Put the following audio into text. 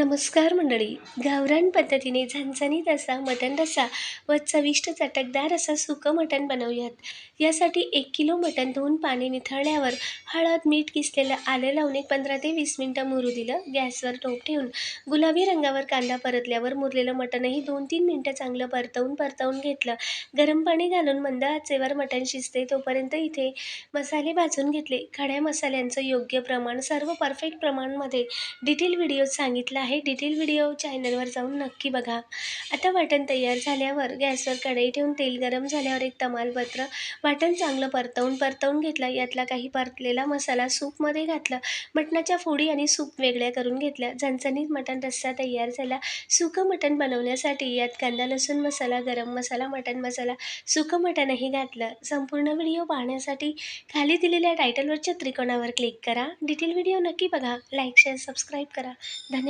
नमस्कार मंडळी. गावरान पद्धतीने झणझणीत असा मटण रस्सा व चविष्ट चटकदार असा सुकं मटण बनवूयात. यासाठी 1 किलो मटण धुवून पाणी निथळल्यावर हळद, मीठ, किसलेलं आलं लावून एक 15 ते 20 मिनिटं मुरू दिलं. गॅसवर टोप ठेवून गुलाबी रंगावर कांदा परतल्यावर मुरलेलं मटणही 2-3 मिनिटं चांगलं परतवून घेतलं. गरम पाणी घालून मंद आचेवर मटण शिजते तोपर्यंत इथे मसाले भाजून घेतले. खड्या मसाल्यांचं योग्य प्रमाण सर्व परफेक्ट प्रमाणमध्ये डिटेल व्हिडिओत सांगितलं आहे. डिटेल व्हिडिओ चॅनलवर जाऊन नक्की बघा. आता वाटण तयार झाल्यावर गॅसवर कढई ठेवून तेल गरम झाल्यावर एक तमालपत्र वाटण चांगलं परतवून घेतलं. यातला काही परतलेला मसाला सूपमध्ये घातला. मटणाच्या फोडी आणि सूप वेगळ्या करून घेतल्या. झणझणीत मटण रस्सा तयार झाला. सुकं मटण बनवण्यासाठी यात कांदा, लसूण मसाला, गरम मसाला, मटण मसाला, सुकं मटणही घातलं. संपूर्ण व्हिडिओ पाहण्यासाठी खाली दिलेल्या टायटलवरच्या त्रिकोणावर क्लिक करा. डिटेल व्हिडिओ नक्की बघा. लाईक, शेअर, सबस्क्राईब करा. धन्यवाद.